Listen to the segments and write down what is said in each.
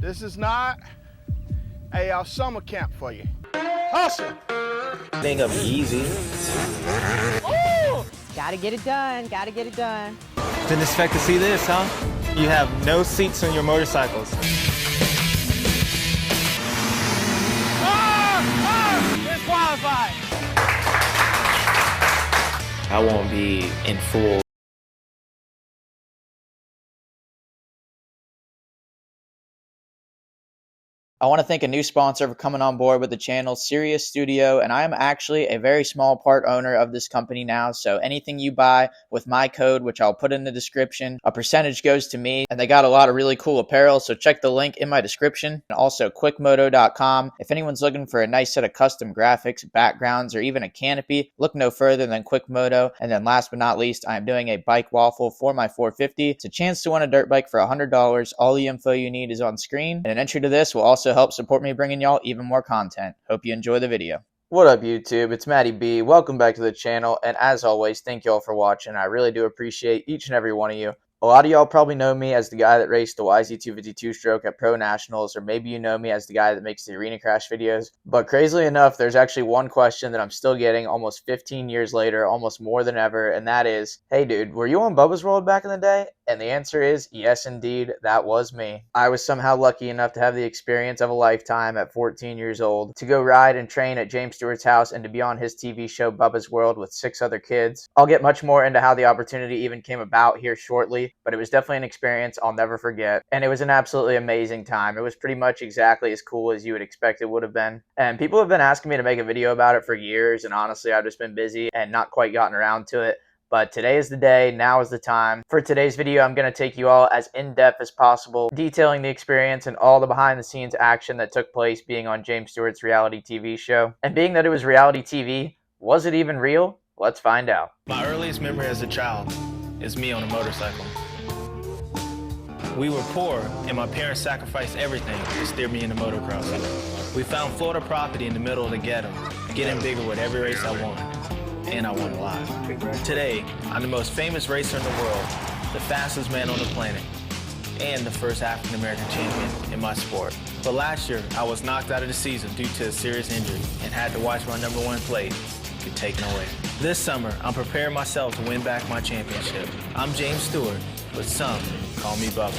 This is not a summer camp for you. Hustle. Think of easy. Ooh! Gotta get it done, gotta get it done. Didn't expect to see this, huh? You have no seats on your motorcycles. Disqualified. I won't be in full. I want to thank a new sponsor for coming on board with the channel, Sirius Studio, and I am actually a very small part owner of this company now, so anything you buy with my code, which I'll put in the description, a percentage goes to me, and they got a lot of really cool apparel, so check the link in my description, and also quickmoto.com. If anyone's looking for a nice set of custom graphics, backgrounds, or even a canopy, look no further than Quickmoto. And then last but not least, I am doing a bike waffle for my 450. It's a chance to win a dirt bike for $100. All the info you need is on screen, and an entry to this will also help support me bringing y'all even more content. Hope you enjoy the video. What up, YouTube? It's Matty B. Welcome back to the channel, and as always, thank y'all for watching. I really do appreciate each and every one of you. A lot of y'all probably know me as the guy that raced the YZ252 stroke at Pro Nationals, or maybe you know me as the guy that makes the arena crash videos. But crazily enough, there's actually one question that I'm still getting almost 15 years later, almost more than ever, and that is, hey dude, were you on Bubba's World back in the day? And the answer is, yes indeed, that was me. I was somehow lucky enough to have the experience of a lifetime at 14 years old, to go ride and train at James Stewart's house and to be on his TV show Bubba's World with 6 other kids. I'll get much more into how the opportunity even came about here shortly, but it was definitely an experience I'll never forget, and it was an absolutely amazing time. It was pretty much exactly as cool as you would expect it would have been, and people have been asking me to make a video about it for years, and honestly I've just been busy and not quite gotten around to it. But today is the day, now is the time. For today's video, I'm going to take you all as in-depth as possible, detailing the experience and all the behind-the-scenes action that took place being on James Stewart's reality TV show. And being that it was reality TV, was it even real? Let's find out. My earliest memory as a child is me on a motorcycle. We were poor, and my parents sacrificed everything to steer me into motocross. We found Florida property in the middle of the ghetto, getting bigger with every race I won. And I won a lot. Today, I'm the most famous racer in the world, the fastest man on the planet, and the first African-American champion in my sport. But last year, I was knocked out of the season due to a serious injury and had to watch my #1 plate get taken away. This summer, I'm preparing myself to win back my championship. I'm James Stewart, but some call me Bubba.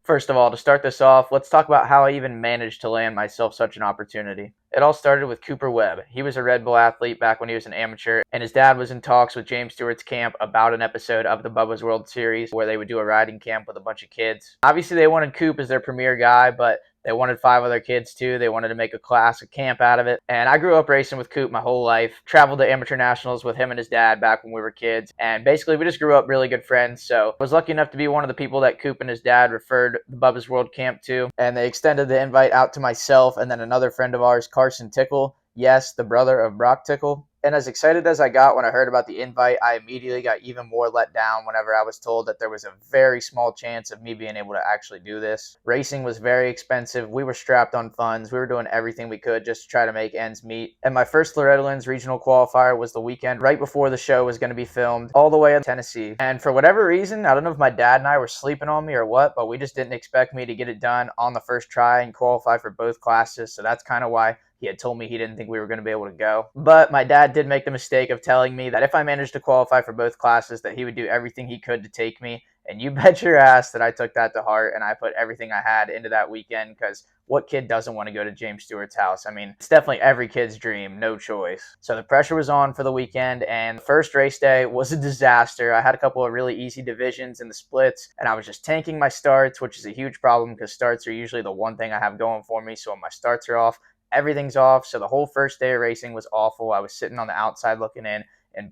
First of all, to start this off, let's talk about how I even managed to land myself such an opportunity. It all started with Cooper Webb. He was a Red Bull athlete back when he was an amateur, and his dad was in talks with James Stewart's camp about an episode of the Bubba's World Series where they would do a riding camp with a bunch of kids. Obviously, they wanted Coop as their premier guy, but they wanted 5 other kids too. They wanted to make a class, a camp out of it. And I grew up racing with Coop my whole life. Traveled to amateur nationals with him and his dad back when we were kids. And basically we just grew up really good friends. So I was lucky enough to be one of the people that Coop and his dad referred the Bubba's World Camp to. And they extended the invite out to myself and then another friend of ours, Carson Tickle. Yes, the brother of Brock Tickle. And as excited as I got when I heard about the invite, I immediately got even more let down whenever I was told that there was a very small chance of me being able to actually do this. Racing was very expensive. We were strapped on funds. We were doing everything we could just to try to make ends meet. And my first Loretta Lynn's regional qualifier was the weekend right before the show was going to be filmed, all the way in Tennessee. And for whatever reason, I don't know if my dad and I were sleeping on me or what, but we just didn't expect me to get it done on the first try and qualify for both classes. So that's kind of why he had told me he didn't think we were going to be able to go. But my dad did make the mistake of telling me that if I managed to qualify for both classes, that he would do everything he could to take me. And you bet your ass that I took that to heart and I put everything I had into that weekend, because what kid doesn't want to go to James Stewart's house? I mean, it's definitely every kid's dream, no choice. So the pressure was on for the weekend, and the first race day was a disaster. I had a couple of really easy divisions in the splits, and I was just tanking my starts, which is a huge problem because starts are usually the one thing I have going for me. So when my starts are off, everything's off. So the whole first day of racing was awful. I was sitting on the outside looking in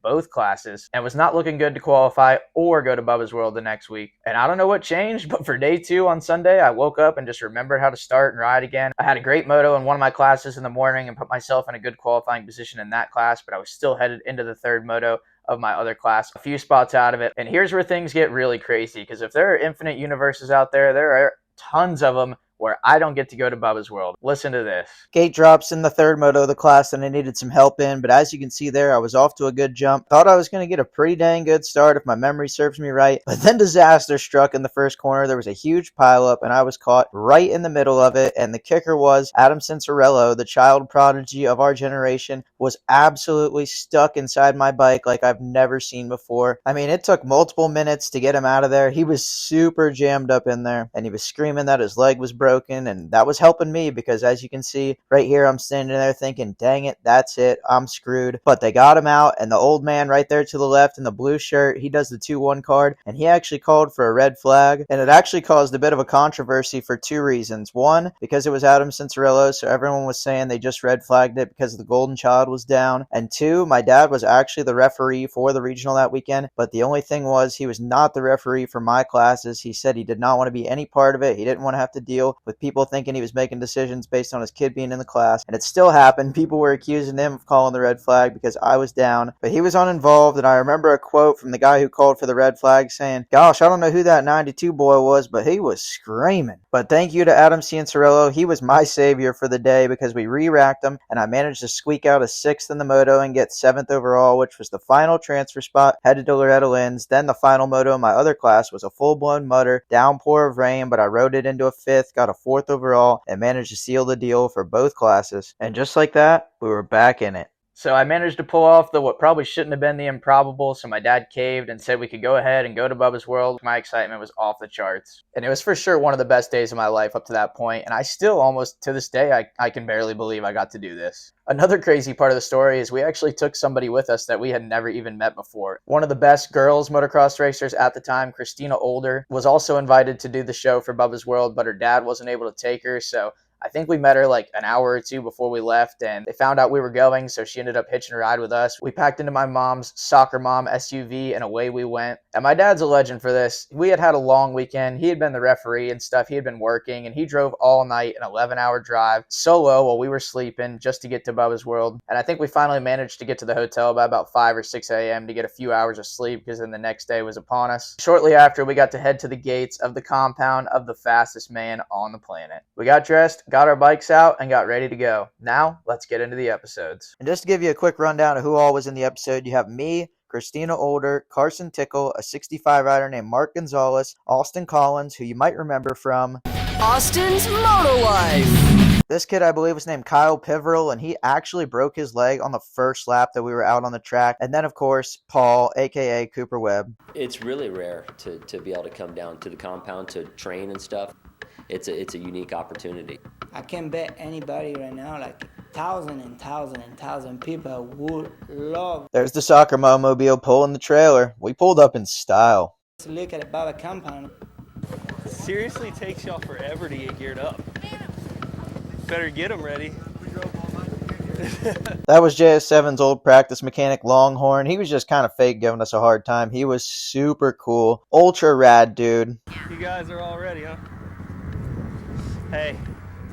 both classes and was not looking good to qualify or go to Bubba's World the next week. And I don't know what changed, but for day 2 on Sunday, I woke up and just remembered how to start and ride again. I had a great moto in one of my classes in the morning and put myself in a good qualifying position in that class, but I was still headed into the 3rd moto of my other class, a few spots out of it. And here's where things get really crazy, because if there are infinite universes out there, there are tons of them where I don't get to go to Bubba's World. Listen to this. Gate drops in the third moto of the class that I needed some help in, but as you can see there, I was off to a good jump. Thought I was going to get a pretty dang good start if my memory serves me right, but then disaster struck in the first corner. There was a huge pileup, and I was caught right in the middle of it, and the kicker was Adam Cincerello, the child prodigy of our generation, was absolutely stuck inside my bike like I've never seen before. I mean, it took multiple minutes to get him out of there. He was super jammed up in there, and he was screaming that his leg was broken, and that was helping me because as you can see right here, I'm standing there thinking, dang it, that's it, I'm screwed. But they got him out, and the old man right there to the left in the blue shirt, he does the 2-1 card, and he actually called for a red flag, and it actually caused a bit of a controversy for two reasons. One, because it was Adam Cincerello, so everyone was saying they just red flagged it because the golden child was down, and two, my dad was actually the referee for the regional that weekend, but the only thing was he was not the referee for my classes. He said he did not want to be any part of it. He didn't want to have to deal with people thinking he was making decisions based on his kid being in the class, and it still happened. People were accusing him of calling the red flag because I was down, but he was uninvolved, and I remember a quote from the guy who called for the red flag saying, gosh, I don't know who that 92 boy was, but he was screaming. But thank you to Adam Cincerello. He was my savior for the day because we re-racked him, and I managed to squeak out a 6th in the moto and get 7th overall, which was the final transfer spot, headed to Loretta Lynn's. Then the final moto in my other class was a full-blown mutter, downpour of rain, but I rode it into a 5th, got a 4th overall, and managed to seal the deal for both classes. And just like that, we were back in it. So I managed to pull off what probably shouldn't have been the improbable, so my dad caved and said we could go ahead and go to Bubba's World. My excitement was off the charts. And it was for sure one of the best days of my life up to that point, and I still almost, to this day, I can barely believe I got to do this. Another crazy part of the story is we actually took somebody with us that we had never even met before. One of the best girls motocross racers at the time, Christina Older, was also invited to do the show for Bubba's World, but her dad wasn't able to take her, so I think we met her like an hour or two before we left, and they found out we were going, so she ended up hitching a ride with us. We packed into my mom's soccer mom SUV, and away we went. And my dad's a legend for this. We had a long weekend. He had been the referee and stuff. He had been working, and he drove all night, an 11-hour drive, solo while we were sleeping just to get to Bubba's World. And I think we finally managed to get to the hotel by about 5 or 6 a.m. to get a few hours of sleep because then the next day was upon us. Shortly after, we got to head to the gates of the compound of the fastest man on the planet. We got dressed, got our bikes out, and got ready to go. Now, let's get into the episodes. And just to give you a quick rundown of who all was in the episode, you have me, Christina Older, Carson Tickle, a 65 rider named Mark Gonzalez, Austin Collins, who you might remember from Austin's Moto Life. This kid, I believe, was named Kyle Piverell, and he actually broke his leg on the first lap that we were out on the track. And then, of course, Paul, a.k.a. Cooper Webb. It's really rare to be able to come down to the compound to train and stuff. It's a unique opportunity. I can bet anybody right now, like thousand and thousand and thousand people would love. There's the soccer mobile pulling the trailer. We pulled up in style. To look at the Bubba compound. Seriously takes y'all forever to get geared up. Better get them ready. That was JS7's old practice mechanic, Longhorn. He was just kind of fake giving us a hard time. He was super cool. Ultra rad dude. You guys are all ready, huh? Hey,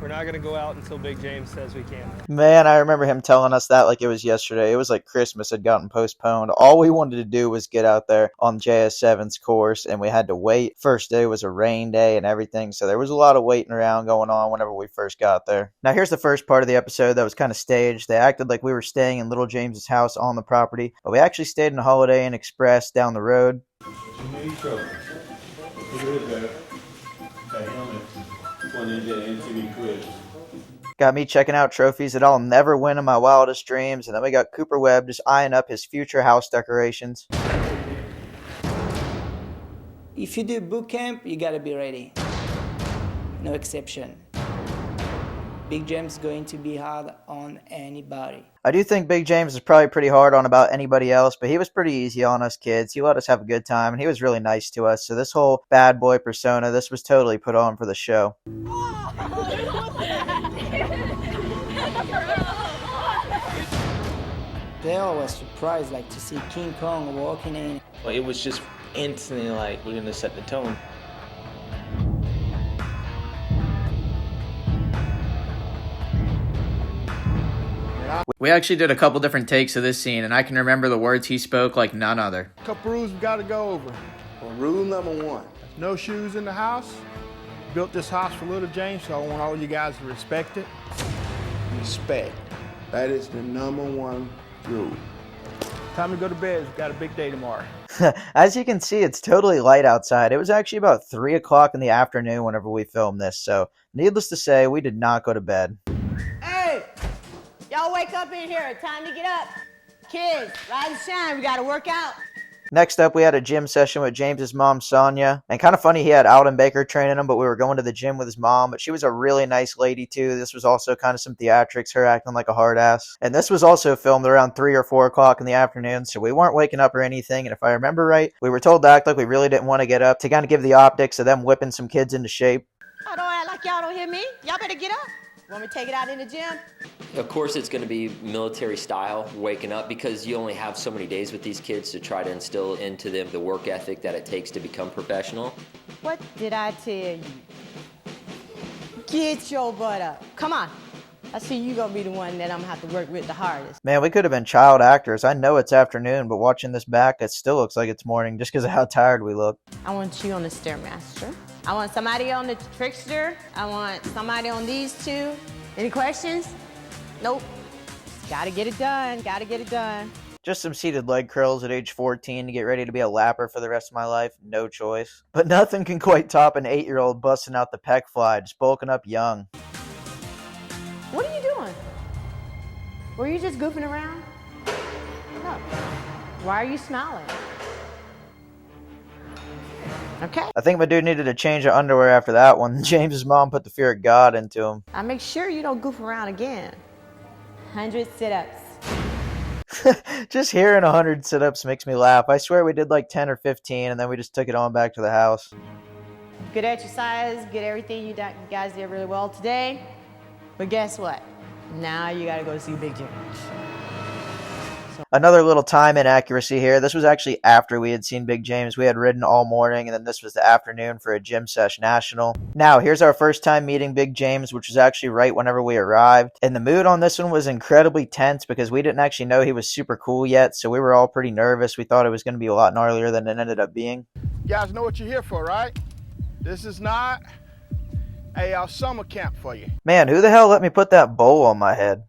we're not going to go out until Big James says we can. Man, I remember him telling us that like it was yesterday. It was like Christmas had gotten postponed. All we wanted to do was get out there on JS7's course, and we had to wait. First day was a rain day and everything, so there was a lot of waiting around going on whenever we first got there. Now, here's the first part of the episode that was kind of staged. They acted like we were staying in Little James's house on the property, but we actually stayed in a Holiday Inn Express down the road. Got me checking out trophies that I'll never win in my wildest dreams, and then we got Cooper Webb just eyeing up his future house decorations. If you do boot camp, you gotta be ready. No exception. Big James going to be hard on anybody. I do think Big James is probably pretty hard on about anybody else, but he was pretty easy on us kids. He let us have a good time, and he was really nice to us. So this whole bad boy persona, this was totally put on for the show. They all was surprised, like to see King Kong walking in. It was just instantly like we're gonna set the tone. We actually did a couple different takes of this scene, and I can remember the words he spoke like none other. Couple rules we got to go over. Well, rule number 1. No shoes in the house. built this house for little James, so I want all you guys to respect it. Respect. That is the #1 rule. Time to go to bed. We've got a big day tomorrow. As you can see, it's totally light outside. It was actually about 3 o'clock in the afternoon whenever we filmed this, so needless to say, we did not go to bed. Hey, y'all wake up in here. Time to get up. Kids, rise and shine. We got to work out. Next up, we had a gym session with James's mom, Sonia. And kind of funny, he had Alden Baker training him, but we were going to the gym with his mom. But she was a really nice lady, too. This was also kind of some theatrics, her acting like a hard ass. And this was also filmed around 3 or 4 o'clock in the afternoon, so we weren't waking up or anything. And if I remember right, we were told to act like we really didn't want to get up to kind of give the optics of them whipping some kids into shape. Oh, don't act like y'all don't hear me. Y'all better get up. Want me to take it out in the gym? Of course, it's going to be military style, waking up, because you only have so many days with these kids to try to instill into them the work ethic that it takes to become professional. What did I tell you? Get your butt up. Come on. I see you gonna be the one that I'm gonna have to work with the hardest. Man, we could have been child actors. I know it's afternoon, but watching this back, it still looks like it's morning just because of how tired we look. I want you on the Stairmaster. I want somebody on the Trickster. I want somebody on these two. Any questions? Nope. Gotta get it done. Gotta get it done. Just some seated leg curls at age 14 to get ready to be a lapper for the rest of my life. No choice. But nothing can quite top an 8-year-old busting out the pec fly, just bulking up young. What are you doing? Were you just goofing around? No. Why are you smiling? Okay. I think my dude needed to change of underwear after that one. James's mom put the fear of God into him. I make sure you don't goof around again. 100 sit-ups. Just hearing 100 sit-ups makes me laugh. I swear we did like 10 or 15 and then we just took it on back to the house. Good exercise, good everything. You guys did really well today. But guess what? Now you gotta go see Big James. Another little time inaccuracy here. This was actually after we had seen Big James. We had ridden all morning, and then this was the afternoon for a gym sesh national. Now, here's our first time meeting Big James, which was actually right whenever we arrived. And the mood on this one was incredibly tense because we didn't actually know he was super cool yet, so we were all pretty nervous. We thought it was going to be a lot gnarlier than it ended up being. You guys know what you're here for, right? This is not a summer camp for you. Man, who the hell let me put that bowl on my head?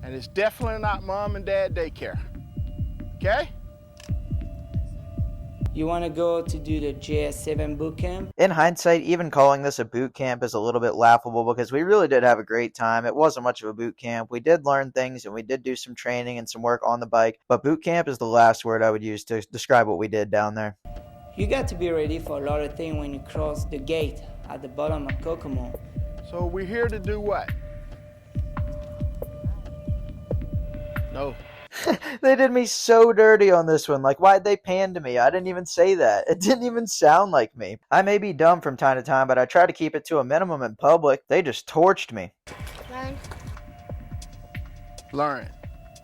And it's definitely not mom and dad daycare. Okay? You want to go to do the JS7 boot camp? In hindsight, even calling this a boot camp is a little bit laughable because we really did have a great time. It wasn't much of a boot camp. We did learn things and we did do some training and some work on the bike, but boot camp is the last word I would use to describe what we did down there. You got to be ready for a lot of things when you cross the gate at the bottom of Kokomo. So we're here to do what? No. They did me so dirty on this one. Like, why'd they pan to me? I didn't even say that. It didn't even sound like me. I may be dumb from time to time, but I try to keep it to a minimum in public. They just torched me. Learn.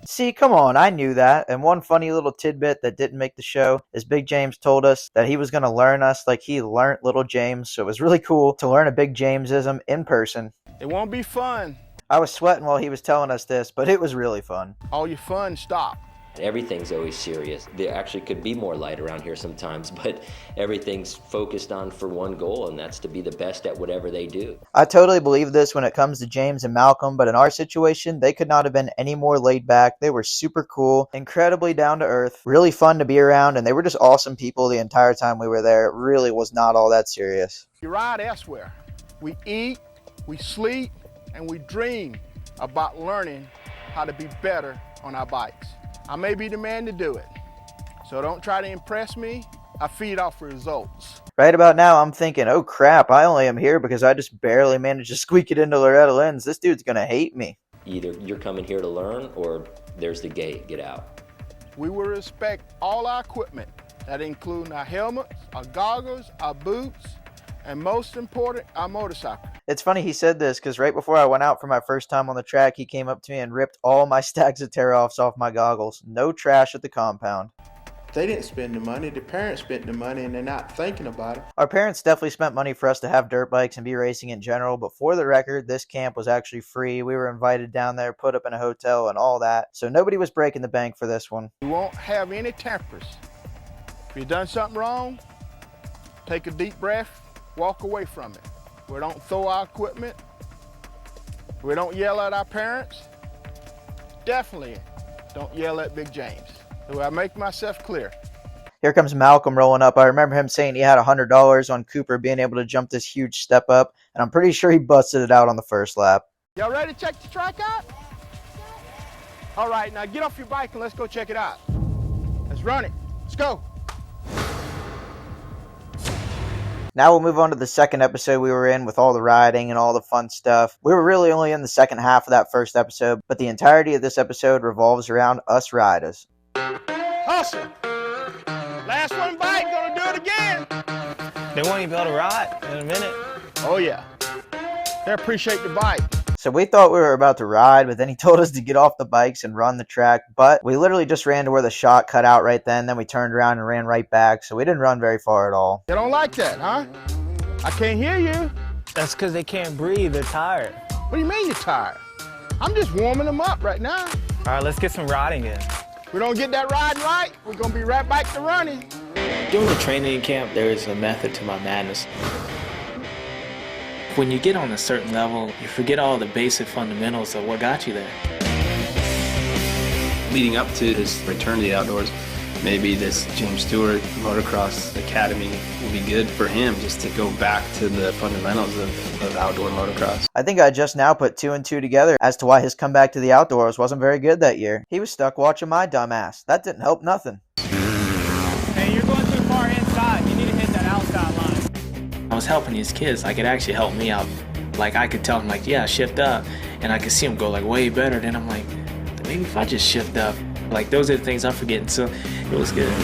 See, come on, I knew that. And one funny little tidbit that didn't make the show is Big James told us that he was going to learn us like he learned little James. So it was really cool to learn a Big Jamesism in person. It won't be fun. I was sweating while he was telling us this, but it was really fun. All your fun stop. Everything's always serious. There actually could be more light around here sometimes, but everything's focused on for one goal, and that's to be the best at whatever they do. I totally believe this when it comes to James and Malcolm, but in our situation, they could not have been any more laid back. They were super cool, incredibly down to earth, really fun to be around, and they were just awesome people the entire time we were there. It really was not all that serious. You ride elsewhere. We eat, we sleep, and we dream about learning how to be better on our bikes. I may be the man to do it, so don't try to impress me. I feed off results. Right about now, I'm thinking, oh crap, I only am here because I just barely managed to squeak it into Loretta Lynn's. This dude's gonna hate me. Either you're coming here to learn, or there's the gate, get out. We will respect all our equipment. That includes our helmets, our goggles, our boots, and most important, our motorcycle. It's funny he said this because right before I went out for my first time on the track, he came up to me and ripped all my stacks of tear-offs off my goggles. No trash at the compound. They didn't spend the money. The parents spent the money and they're not thinking about it. Our parents definitely spent money for us to have dirt bikes and be racing in general, but for the record, this camp was actually free. We were invited down there, put up in a hotel and all that, so nobody was breaking the bank for this one. We won't have any tempers. If you've done something wrong, take a deep breath, walk away from it. We don't throw our equipment. We don't yell at our parents. Definitely don't yell at Big James. Do I make myself clear? Here comes Malcolm rolling up. I remember him saying he had $100 on Cooper being able to jump this huge step up, and I'm pretty sure he busted it out on the first lap. Y'all ready to check the track out? All right, now get off your bike and let's go check it out. Let's run it. Let's go. Now we'll move on to the second episode we were in with all the riding and all the fun stuff. We were really only in the second half of that first episode, but the entirety of this episode revolves around us riders. Hustle. Last one bike, gonna do it again. They want you to be able to ride in a minute. Oh yeah. They appreciate the bike. So we thought we were about to ride, but then he told us to get off the bikes and run the track. But we literally just ran to where the shot cut out right then we turned around and ran right back. So we didn't run very far at all. You don't like that, huh? I can't hear you. That's because they can't breathe. They're tired. What do you mean you're tired? I'm just warming them up right now. All right, let's get some riding in. We don't get that riding right, we're gonna be right back to running. During the training camp, there is a method to my madness. When you get on a certain level, you forget all the basic fundamentals of what got you there. Leading up to his return to the outdoors, maybe this James Stewart Motocross Academy will be good for him just to go back to the fundamentals of outdoor motocross. I think I just now put 2 and 2 together as to why his comeback to the outdoors wasn't very good that year. He was stuck watching my dumb ass. That didn't help nothing. Hey, you're going too far inside. You need to hit that outside line. I was helping these kids, like it actually helped me out. Like I could tell them like, yeah, shift up, and I could see them go like way better. Then I'm like, maybe if I just shift up. Like those are the things I'm forgetting, so it was good.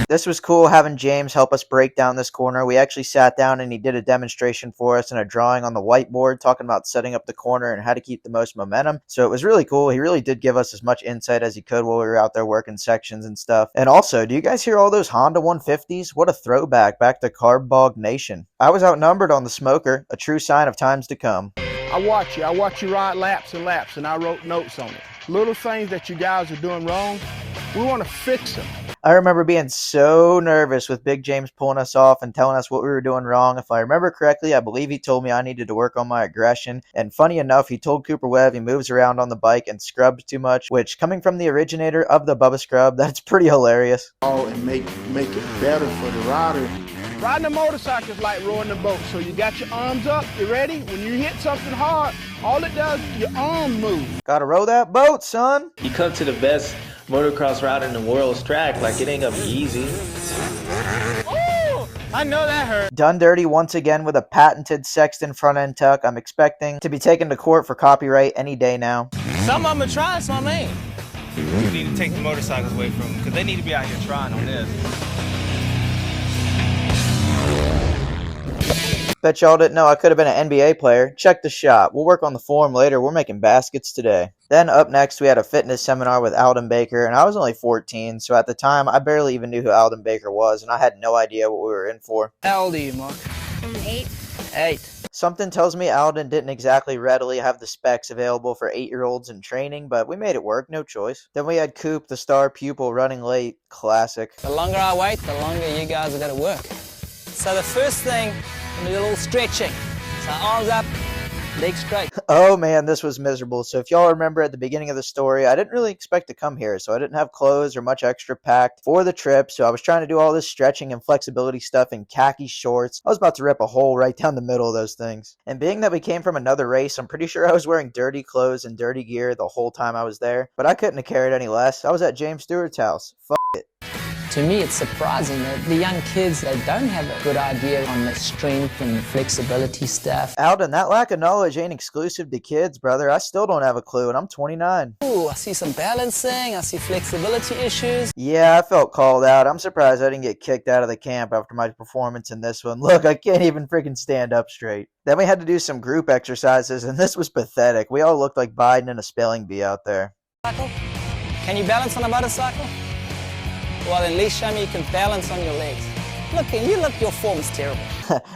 This was cool having James help us break down this corner. We actually sat down and he did a demonstration for us and a drawing on the whiteboard talking about setting up the corner and how to keep the most momentum. So it was really cool. He really did give us as much insight as he could while we were out there working sections and stuff. And also, do you guys hear all those Honda 150s? What a throwback back to Carb Bog Nation. I was outnumbered on the smoker, a true sign of times to come. I watch you ride laps and laps, and I wrote notes on it. Little things that you guys are doing wrong, we want to fix them. I remember being so nervous with Big James pulling us off and telling us what we were doing wrong. If I remember correctly, I believe he told me I needed to work on my aggression. And funny enough, he told Cooper Webb he moves around on the bike and scrubs too much, which coming from the originator of the Bubba Scrub, that's pretty hilarious. Oh, and make it better for the rider. Riding a motorcycle is like rowing the boat. So you got your arms up, you ready? When you hit something hard, all it does is your arm move. Gotta row that boat, son. You come to the best motocross route in the world's track, like it ain't gonna be easy. Oh, I know that hurt. Done dirty once again with a patented Sexton front end tuck. I'm expecting to be taken to court for copyright any day now. Some of them are trying, some ain't. You need to take the motorcycles away from them, because they need to be out here trying on this. Bet y'all didn't know I could have been an NBA player. Check the shot. We'll work on the form later. We're making baskets today. Then up next, we had a fitness seminar with Alden Baker, and I was only 14, so at the time, I barely even knew who Alden Baker was, and I had no idea what we were in for. How old are you, Mark? I'm 8. 8. Something tells me Alden didn't exactly readily have the specs available for 8-year-olds in training, but we made it work, no choice. Then we had Coop, the star pupil, running late. Classic. The longer I wait, the longer you guys are going to work. So the first thing, I'm gonna do a little stretching. So arms up, legs straight. Oh man, this was miserable. So if y'all remember at the beginning of the story, I didn't really expect to come here, so I didn't have clothes or much extra packed for the trip, so I was trying to do all this stretching and flexibility stuff in khaki shorts. I was about to rip a hole right down the middle of those things. And being that we came from another race, I'm pretty sure I was wearing dirty clothes and dirty gear the whole time I was there, but I couldn't have carried any less. I was at James Stewart's house. Fuck it. To me, it's surprising that the young kids, they don't have a good idea on the strength and flexibility stuff. Alden, that lack of knowledge ain't exclusive to kids, brother. I still don't have a clue, and I'm 29. Ooh, I see some balancing, I see flexibility issues. Yeah, I felt called out. I'm surprised I didn't get kicked out of the camp after my performance in this one. Look, I can't even freaking stand up straight. Then we had to do some group exercises, and this was pathetic. We all looked like Biden and a spelling bee out there. Can you balance on a motorcycle? Well, at least show me you can balance on your legs. Look, your form is terrible.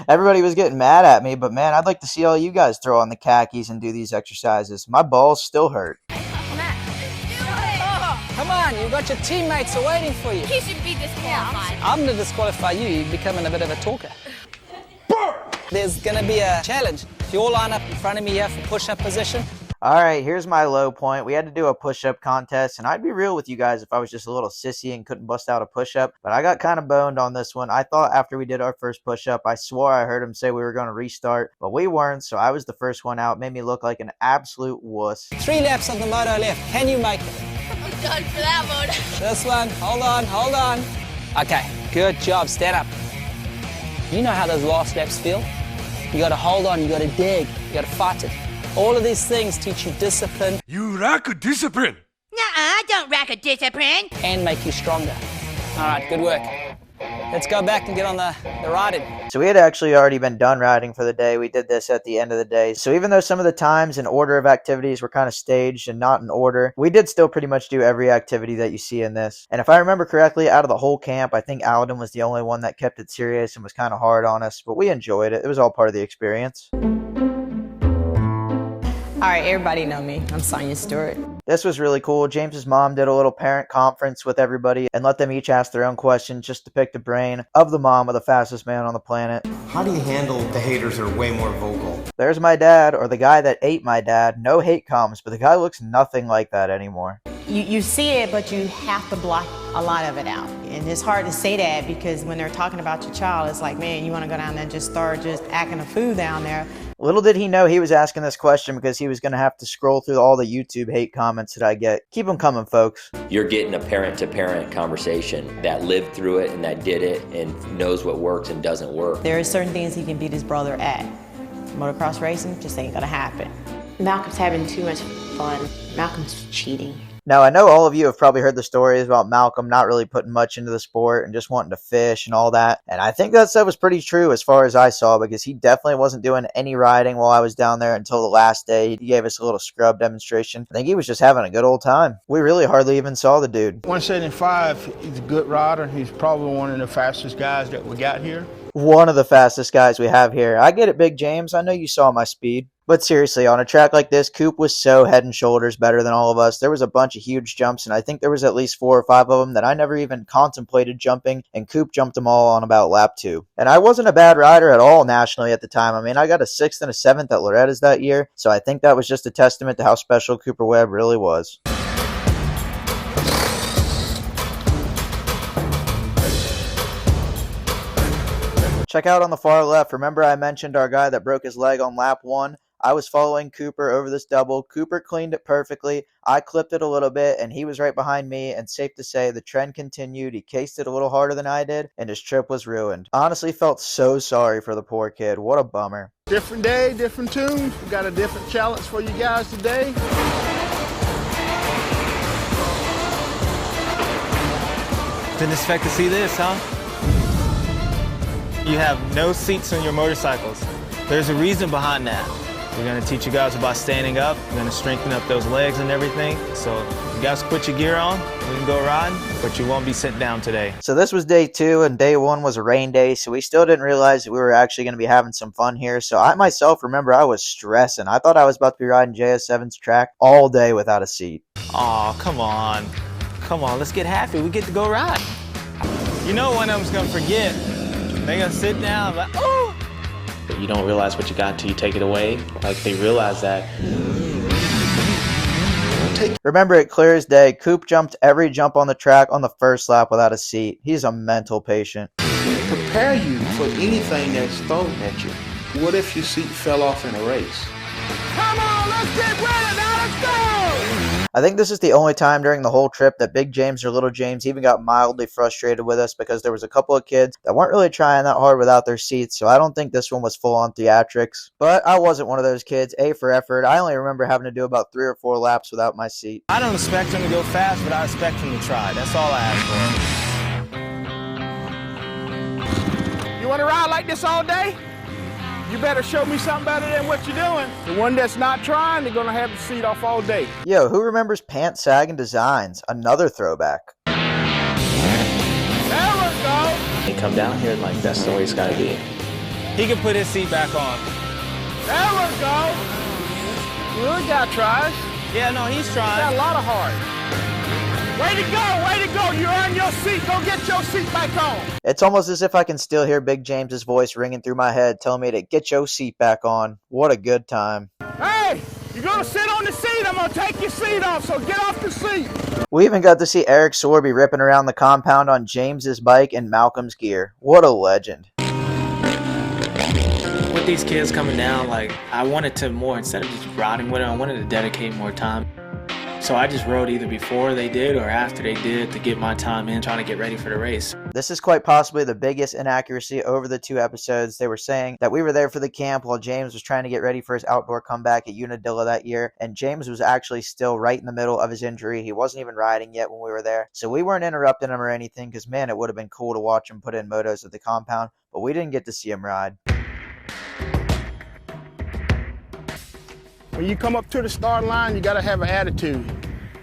Everybody was getting mad at me, but man, I'd like to see all you guys throw on the khakis and do these exercises. My balls still hurt. Come on, you've got your teammates are waiting for you. He should be disqualified. I'm going to disqualify you. You're becoming a bit of a talker. There's gonna be a challenge. If you all line up in front of me here for push-up position. Alright, here's my low point. We had to do a push-up contest, and I'd be real with you guys if I was just a little sissy and couldn't bust out a push-up, but I got kind of boned on this one. I thought after we did our first push-up, I swore I heard him say we were going to restart, but we weren't, so I was the first one out. It made me look like an absolute wuss. 3 laps of the moto left. Can you make it? I'm done for that one. This one. Hold on, hold on. Okay, good job. Stand up. You know how those last laps feel? You got to hold on, you got to dig, you got to fight it. All of these things teach you discipline. You lack a discipline. I don't lack a discipline. And make you stronger. All right, good work. Let's go back and get on the riding. So we had actually already been done riding for the day. We did this at the end of the day. So even though some of the times and order of activities were kind of staged and not in order, we did still pretty much do every activity that you see in this. And if I remember correctly, out of the whole camp, I think Alden was the only one that kept it serious and was kind of hard on us, but we enjoyed it. It was all part of the experience. All right, everybody know me. I'm Sonia Stewart. This was really cool. James's mom did a little parent conference with everybody and let them each ask their own questions just to pick the brain of the mom of the fastest man on the planet. How do you handle the haters that are way more vocal? There's my dad, or the guy that ate my dad. No hate comes, but the guy looks nothing like that anymore. You see it, but you have to block a lot of it out. And it's hard to say that because when they're talking about your child, it's like, man, you want to go down there and just start just acting a fool down there. Little did he know he was asking this question because he was going to have to scroll through all the YouTube hate comments that I get. Keep them coming, folks. You're getting a parent-to-parent conversation that lived through it and that did it and knows what works and doesn't work. There are certain things he can beat his brother at. Motocross racing just ain't going to happen. Malcolm's having too much fun. Malcolm's cheating. Now, I know all of you have probably heard the stories about Malcolm not really putting much into the sport and just wanting to fish and all that. And I think that stuff was pretty true as far as I saw, because he definitely wasn't doing any riding while I was down there until the last day. He gave us a little scrub demonstration. I think he was just having a good old time. We really hardly even saw the dude. 175, he's a good rider. He's probably one of the fastest guys that we got here. One of the fastest guys we have here. I get it, Big James. I know you saw my speed. But seriously, on a track like this, Coop was so head and shoulders better than all of us. There was a bunch of huge jumps, and I think there was at least 4 or 5 of them that I never even contemplated jumping, and Coop jumped them all on about lap 2. And I wasn't a bad rider at all nationally at the time. I mean, I got a 6th and a 7th at Loretta's that year, so I think that was just a testament to how special Cooper Webb really was. Check out on the far left. Remember I mentioned our guy that broke his leg on lap 1? I was following Cooper over this double. Cooper cleaned it perfectly. I clipped it a little bit, and he was right behind me, and safe to say, the trend continued. He cased it a little harder than I did, and his trip was ruined. Honestly felt so sorry for the poor kid. What a bummer. Different day, different tunes. We got a different challenge for you guys today. Didn't expect to see this, huh? You have no seats on your motorcycles. There's a reason behind that. We're gonna teach you guys about standing up. We're gonna strengthen up those legs and everything. So you guys put your gear on, we can go riding, but you won't be sitting down today. So this was day 2, and day 1 was a rain day, so we still didn't realize that we were actually going to be having some fun here. So I myself remember I was stressing. I thought I was about to be riding JS7's track all day without a seat. Aw, come on. Come on, let's get happy. We get to go ride. You know one of them's gonna forget. They're gonna sit down like, oh! You don't realize what you got until you take it away. Like, they realize that. Remember, it clear as day, Coop jumped every jump on the track on the first lap without a seat. He's a mental patient. Prepare you for anything that's thrown at you. What if your seat fell off in a race? Come on, let's get ready now, let's go! I think this is the only time during the whole trip that Big James or Little James even got mildly frustrated with us, because there was a couple of kids that weren't really trying that hard without their seats, so I don't think this one was full on theatrics. But I wasn't one of those kids. A for effort. I only remember having to do about 3 or 4 laps without my seat. I don't expect him to go fast, but I expect him to try. That's all I ask for. You want to ride like this all day? You better show me something better than what you're doing. The one that's not trying, they're going to have the seat off all day. Yo, who remembers Pant Sagging Designs? Another throwback. There we go. They come down here like that's the way it's gotta be. He can put his seat back on. There we go. Well, the guy tries. Yeah, no, he's trying. Got a lot of heart. Way to go, way to go. You earned your seat. Go get your seat back on. It's almost as if I can still hear Big James's voice ringing through my head telling me to get your seat back on. What a good time. Hey, you're going to sit on the seat. I'm going to take your seat off, so get off the seat. We even got to see Eric Sorby ripping around the compound on James's bike in Malcolm's gear. What a legend. With these kids coming down, like, I wanted to more, instead of just riding with them, I wanted to dedicate more time. So I just rode either before they did or after they did to get my time in, trying to get ready for the race. This is quite possibly the biggest inaccuracy over the 2 episodes. They were saying that we were there for the camp while James was trying to get ready for his outdoor comeback at Unadilla that year, and James was actually still right in the middle of his injury. He wasn't even riding yet when we were there, so we weren't interrupting him or anything, because man, it would have been cool to watch him put in motos at the compound, but we didn't get to see him ride. When you come up to the starting line, you got to have an attitude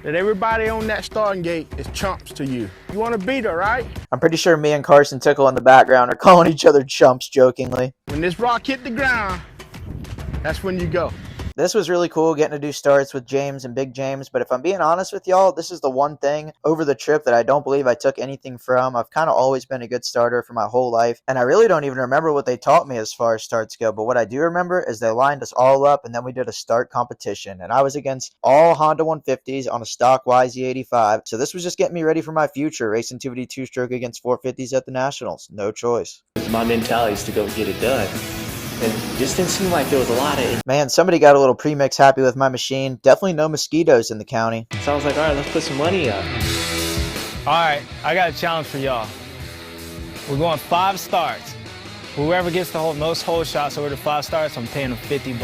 that everybody on that starting gate is chumps to you. You want to beat her, right? I'm pretty sure me and Carson Tickle in the background are calling each other chumps jokingly. When this rock hit the ground, that's when you go. This was really cool getting to do starts with James and Big James, but if I'm being honest with y'all, this is the one thing over the trip that I don't believe I took anything from. I've kind of always been a good starter for my whole life, and I really don't even remember what they taught me as far as starts go, but what I do remember is they lined us all up, and then we did a start competition, and I was against all Honda 150s on a stock YZ85, so this was just getting me ready for my future, racing 250 two-stroke against 450s at the Nationals. No choice. My mentality is to go get it done. And it just didn't seem like there was a lot of it. Man, somebody got a little premix happy with my machine. Definitely no mosquitoes in the county. So I was like, all right, let's put some money up. All right, I got a challenge for y'all. We're going 5 starts. Whoever gets the most hole shots over the 5 starts, I'm paying them $50.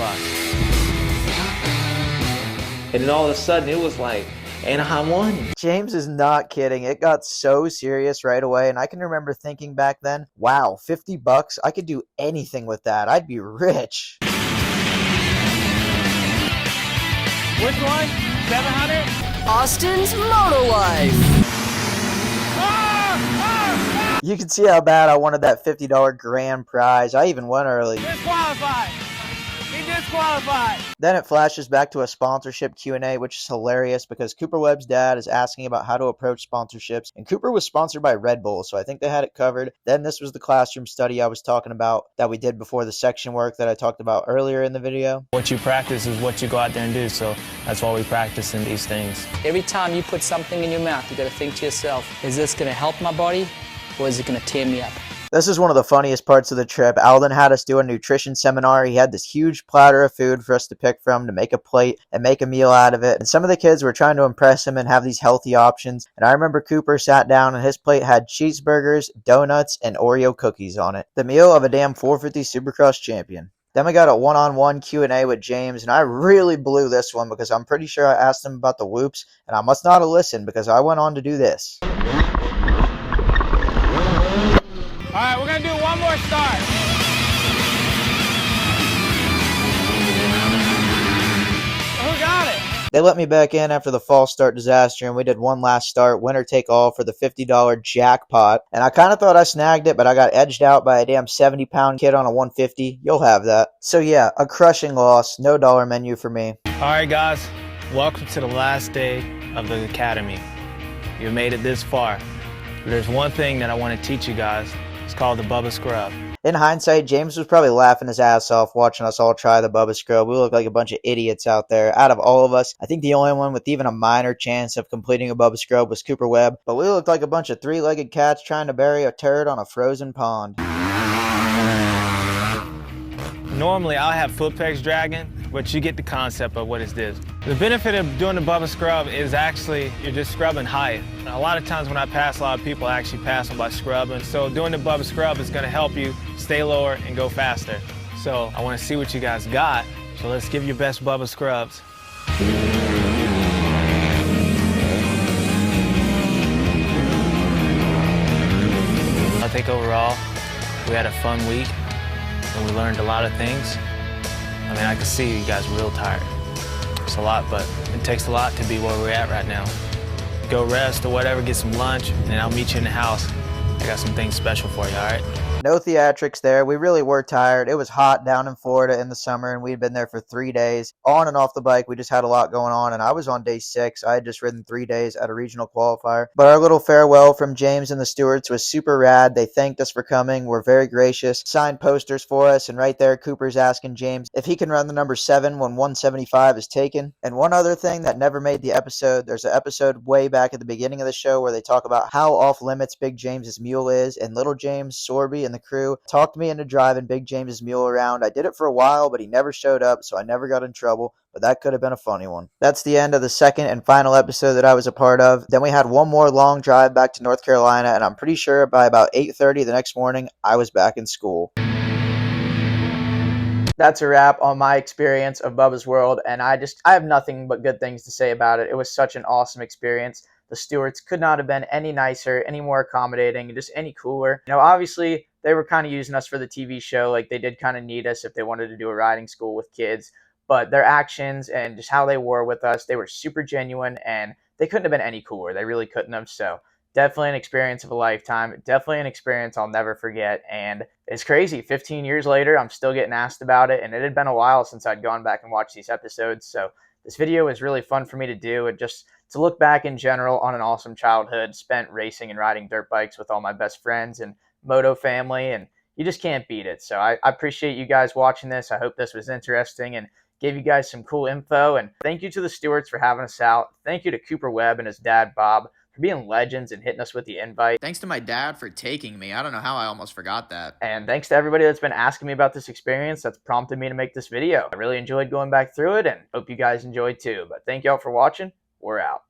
And then all of a sudden, it was like, Anaheim won. James is not kidding. It got so serious right away, and I can remember thinking back then, wow, $50, I could do anything with that. I'd be rich. Which one? 700? Austin's Moto Life. You can see how bad I wanted that $50 grand prize. I even went early. Disqualified. He disqualified. Then it flashes back to a sponsorship Q&A, which is hilarious because Cooper Webb's dad is asking about how to approach sponsorships, and Cooper was sponsored by Red Bull, so I think they had it covered. Then this was the classroom study I was talking about that we did before the section work that I talked about earlier in the video. What you practice is what you go out there and do, so that's why we practice in these things. Every time you put something in your mouth, you got to think to yourself, is this going to help my body or is it going to tear me up? This is one of the funniest parts of the trip. Alden had us do a nutrition seminar. He had this huge platter of food for us to pick from to make a plate and make a meal out of it. And some of the kids were trying to impress him and have these healthy options. And I remember Cooper sat down and his plate had cheeseburgers, donuts, and Oreo cookies on it. The meal of a damn 450 Supercross champion. Then we got a one-on-one Q&A with James, and I really blew this one because I'm pretty sure I asked him about the whoops, and I must not have listened because I went on to do this. All right, we're going to do one more start. Who got it? They let me back in after the false start disaster, and we did one last start, winner take all for the $50 jackpot. And I kind of thought I snagged it, but I got edged out by a damn 70-pound kid on a 150. You'll have that. So yeah, a crushing loss. No dollar menu for me. All right, guys. Welcome to the last day of the academy. You made it this far. There's one thing that I want to teach you guys. It's called the Bubba Scrub. In hindsight, James was probably laughing his ass off watching us all try the Bubba Scrub. We look like a bunch of idiots out there. Out of all of us, I think the only one with even a minor chance of completing a Bubba Scrub was Cooper Webb. But we looked like a bunch of three-legged cats trying to bury a turd on a frozen pond. Normally, I'll have foot pegs dragging, but you get the concept of what is this. The benefit of doing the Bubba Scrub is actually you're just scrubbing height. A lot of times when I pass, a lot of people actually pass them by scrubbing. So doing the Bubba Scrub is going to help you stay lower and go faster. So I want to see what you guys got. So let's give your best Bubba Scrubs. I think overall we had a fun week and we learned a lot of things. I mean, I can see you guys are real tired. It's a lot, but it takes a lot to be where we're at right now. Go rest or whatever, get some lunch, and I'll meet you in the house. I got some things special for you, all right? No theatrics there. We really were tired. It was hot down in Florida in the summer, and we'd been there for 3 days. On and off the bike, we just had a lot going on, and I was on day 6. I had just ridden 3 days at a regional qualifier. But our little farewell from James and the Stewarts was super rad. They thanked us for coming, were very gracious, signed posters for us, and right there, Cooper's asking James if he can run the number 7 when 175 is taken. And one other thing that never made the episode, there's an episode way back at the beginning of the show where they talk about how off limits Big James's mule is, and little James, Sorby, and the crew talked me into driving Big James's mule around. I did it for a while, but he never showed up, so I never got in trouble, but that could have been a funny one. That's the end of the second and final episode that I was a part of. Then we had one more long drive back to North Carolina, and I'm pretty sure by about 8:30 the next morning, I was back in school. That's a wrap on my experience of Bubba's World, and I have nothing but good things to say about it. It was such an awesome experience. The Stewarts could not have been any nicer, any more accommodating, and just any cooler. You know, obviously, they were kind of using us for the TV show. Like, they did kind of need us if they wanted to do a riding school with kids. But their actions and just how they were with us, they were super genuine, and they couldn't have been any cooler. They really couldn't have. So definitely an experience of a lifetime. Definitely an experience I'll never forget. And it's crazy. 15 years later, I'm still getting asked about it. And it had been a while since I'd gone back and watched these episodes. So this video was really fun for me to do. And just to look back in general on an awesome childhood spent racing and riding dirt bikes with all my best friends and moto family. And you just can't beat it. So I appreciate you guys watching this. I hope this was interesting and gave you guys some cool info. And thank you to the Stewarts for having us out. Thank you to Cooper Webb and his dad, Bob, for being legends and hitting us with the invite. Thanks to my dad for taking me. I don't know how I almost forgot that. And thanks to everybody that's been asking me about this experience that's prompted me to make this video. I really enjoyed going back through it and hope you guys enjoyed too. But thank y'all for watching. We're out.